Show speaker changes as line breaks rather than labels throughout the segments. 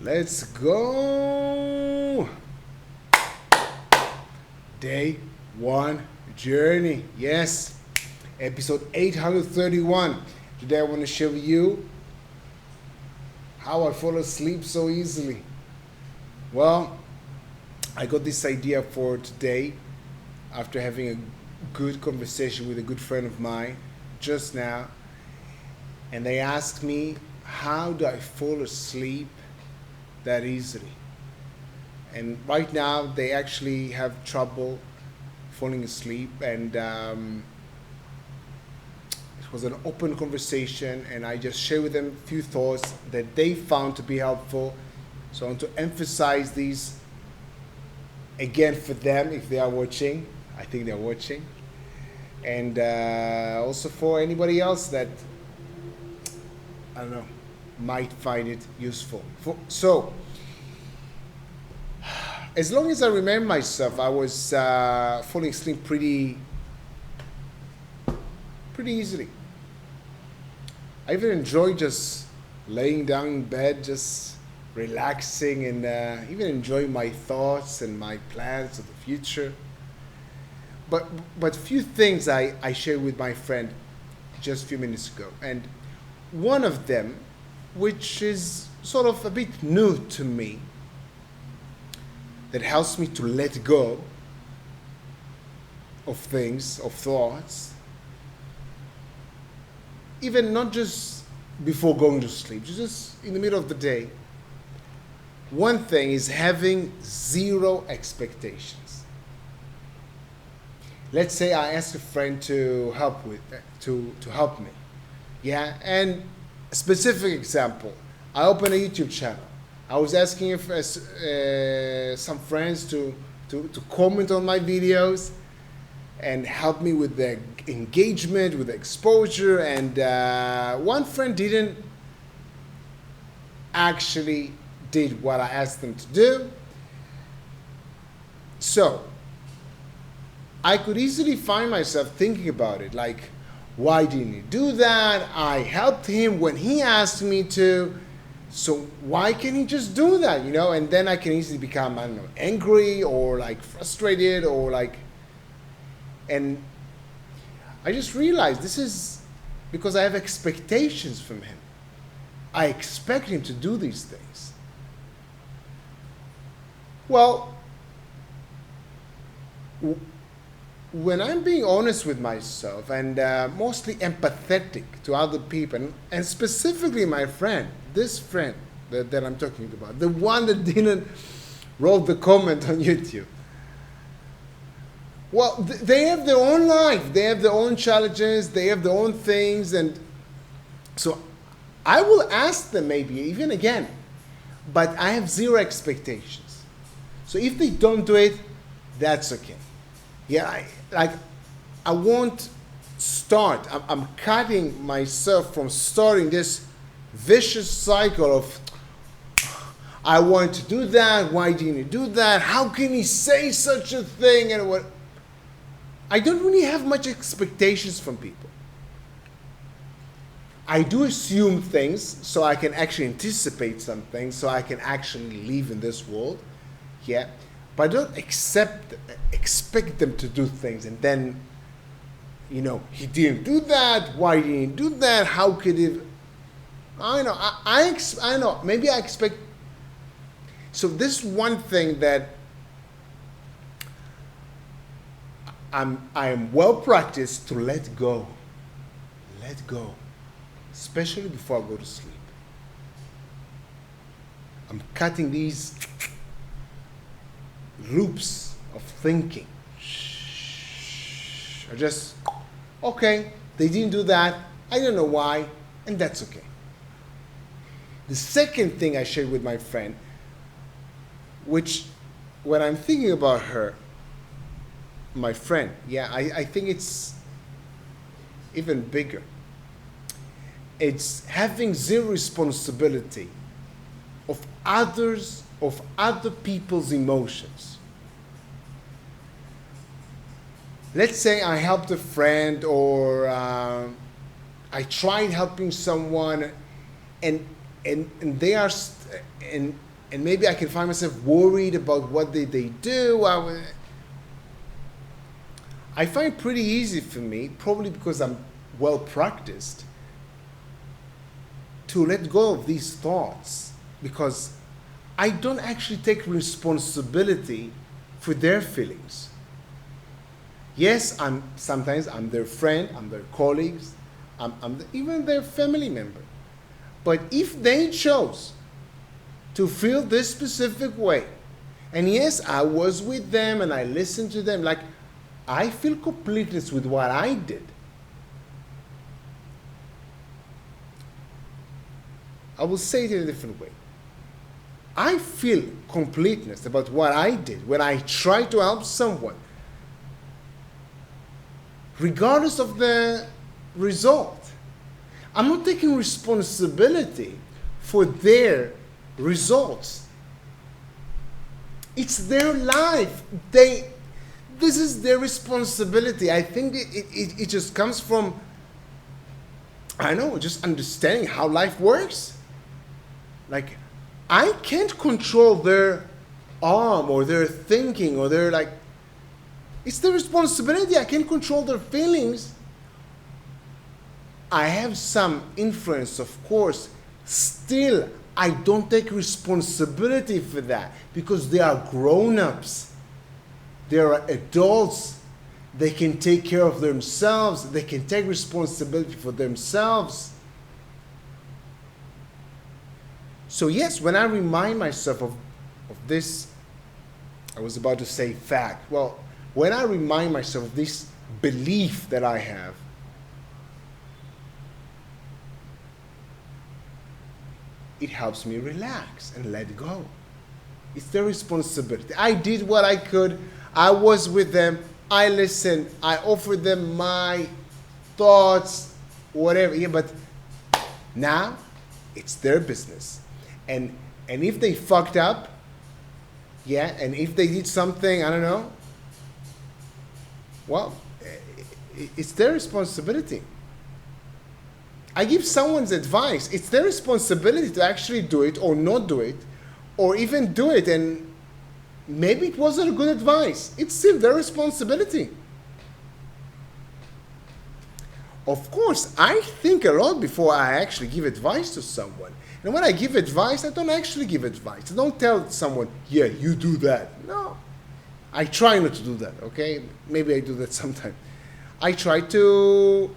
Let's go. Day one journey. Yes. Episode 831. Today I want to share with you how I fall asleep so easily. Well, I got this idea for today after having a good conversation with a good friend of mine just now. And they asked me, how do I fall asleep that easily? And right now they actually have trouble falling asleep, and it was an open conversation, and I just shared with them a few thoughts that they found to be helpful. So I want to emphasize these again for them if they are watching. I think they're watching. And also for anybody else that, I don't know, might find it useful. So, as long as I remember myself, I was falling asleep pretty easily. I even enjoy just laying down in bed, just relaxing, and even enjoying my thoughts and my plans of the future. But few things I shared with my friend just a few minutes ago, and one of them, which is sort of a bit new to me, that helps me to let go of things, of thoughts, even not just before going to sleep, just in the middle of the day. One thing is having zero expectations. Let's say I ask a friend to help me. Yeah, and a specific example, I open a YouTube channel. I was asking if some friends to comment on my videos and help me with the engagement, with the exposure, and one friend didn't actually did what I asked them to do. So I could easily find myself thinking about it, like, why didn't he do that? I helped him when he asked me to. So why can't he just do that, you know? And then I can easily become, I don't know, angry or like frustrated or like, and I just realized this is because I have expectations from him. I expect him to do these things. Well, when I'm being honest with myself and mostly empathetic to other people, and specifically my friend, this friend that I'm talking about, the one that didn't wrote the comment on YouTube. Well, they have their own life, they have their own challenges, they have their own things, and so I will ask them maybe even again, but I have zero expectations. So if they don't do it, that's okay. Yeah, I won't start. I'm cutting myself from starting this vicious cycle of, I want to do that, why didn't he do that, how can he say such a thing, and what. I don't really have much expectations from people. I do assume things so I can actually anticipate some things, so I can actually live in this world. Yeah. But I don't expect them to do things, and then, you know, he didn't do that, why didn't he do that, how could he. I know, I know, maybe I expect. So this one thing that I am well practiced to let go, especially before I go to sleep. I'm cutting these loops of thinking. I just, okay, they didn't do that, I don't know why, and that's okay. The second thing I shared with my friend, which when I'm thinking about her, my friend, yeah, I think it's even bigger. It's having zero responsibility of other people's emotions. Let's say I helped a friend, or I tried helping someone, and they are and and maybe I can find myself worried about what they do. I find it pretty easy for me, probably because I'm well practiced, to let go of these thoughts, because I don't actually take responsibility for their feelings. Yes, sometimes I'm their friend, I'm their colleagues, even their family member. But if they chose to feel this specific way, and yes, I was with them and I listened to them, like, I feel completeness with what I did. I will say it in a different way. I feel completeness about what I did when I try to help someone, regardless of the result. I'm not taking responsibility for their results. It's their life. This is their responsibility. I think it just comes from, I don't know, just understanding how life works. Like, I can't control their arm or their thinking or their, like, it's their responsibility. I can't control their feelings. I have some influence, of course. Still, I don't take responsibility for that because they are grown-ups. They are adults. They can take care of themselves. They can take responsibility for themselves. So yes, when I remind myself of this, I was about to say fact. Well, when I remind myself of this belief that I have, it helps me relax and let go. It's their responsibility. I did what I could. I was with them. I listened. I offered them my thoughts, whatever. Yeah, but now it's their business. And if they fucked up, yeah, and if they did something, I don't know, well, it's their responsibility. I give someone's advice. It's their responsibility to actually do it or not do it, or even do it and maybe it wasn't a good advice. It's still their responsibility. Of course, I think a lot before I actually give advice to someone. And when I give advice, I don't actually give advice. I don't tell someone, yeah, you do that. No. I try not to do that, okay? Maybe I do that sometimes. I try to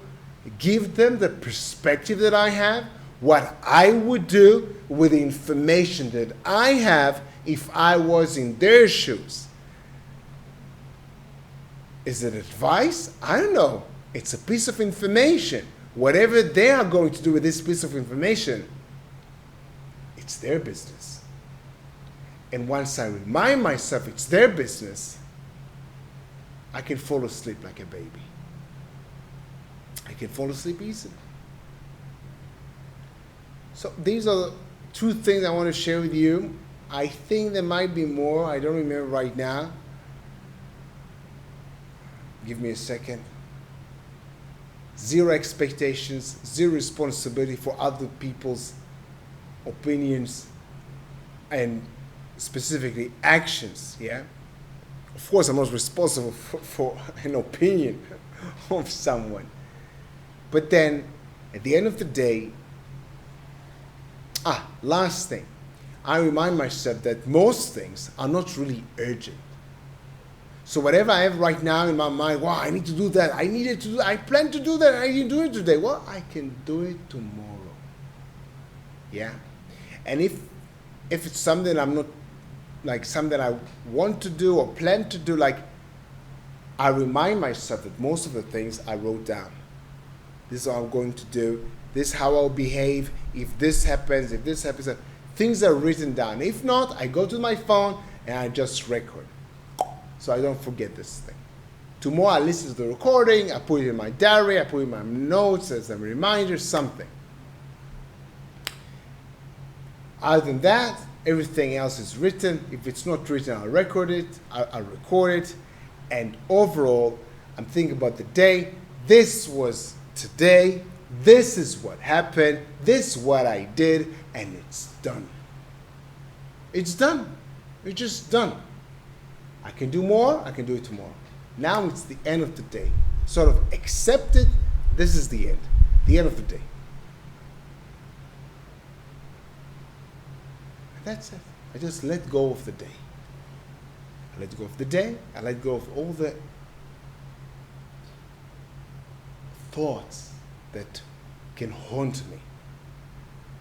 give them the perspective that I have, what I would do with the information that I have if I was in their shoes. Is it advice? I don't know. It's a piece of information. Whatever they are going to do with this piece of information, it's their business. And once I remind myself it's their business, I can fall asleep like a baby. I can fall asleep easily. So these are two things I want to share with you. I think there might be more. I don't remember right now. Give me a second. Zero expectations, zero responsibility for other people's opinions and specifically actions, yeah? Of course, I'm not responsible for an opinion of someone. But then, at the end of the day, last thing, I remind myself that most things are not really urgent. So whatever I have right now in my mind, wow, I need to do that, I plan to do that, I didn't do it today. Well, I can do it tomorrow. Yeah? And if it's something I'm not, like something I want to do or plan to do, like I remind myself that most of the things I wrote down. This is what I'm going to do. This is how I'll behave. If this happens, things are written down. If not, I go to my phone and I just record. So I don't forget this thing. Tomorrow I listen to the recording, I put it in my diary, I put it in my notes as a reminder, something. Other than that, everything else is written. If it's not written, I'll record it, I'll record it. And overall, I'm thinking about the day. This was today. This is what happened. This is what I did. And it's done. It's done. It's just done. I can do more, I can do it tomorrow. Now it's the end of the day. Sort of accept it. This is the end of the day. And that's it. I just let go of the day. I let go of the day. I let go of all the thoughts that can haunt me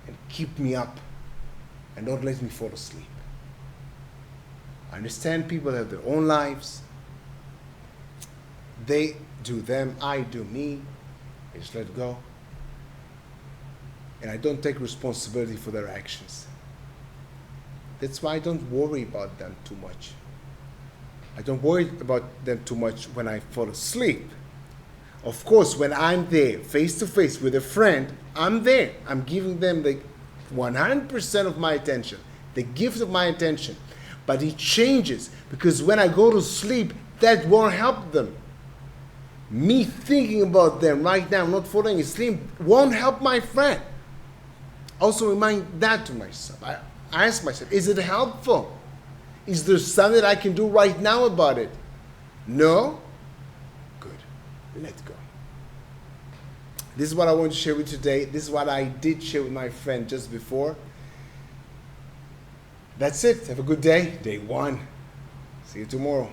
and keep me up and don't let me fall asleep. I understand people have their own lives. They do them, I do me. I just let go. And I don't take responsibility for their actions. That's why I don't worry about them too much. I don't worry about them too much when I fall asleep. Of course, when I'm there, face to face with a friend, I'm there. I'm giving them the 100% of my attention, the gift of my attention. But it changes because when I go to sleep, that won't help them. Me thinking about them right now, not falling asleep, won't help my friend. Also remind that to myself. I ask myself, is it helpful? Is there something I can do right now about it? No? Good. Let go. This is what I want to share with you today. This is what I did share with my friend just before. That's it. Have a good day. Day 1. See you tomorrow.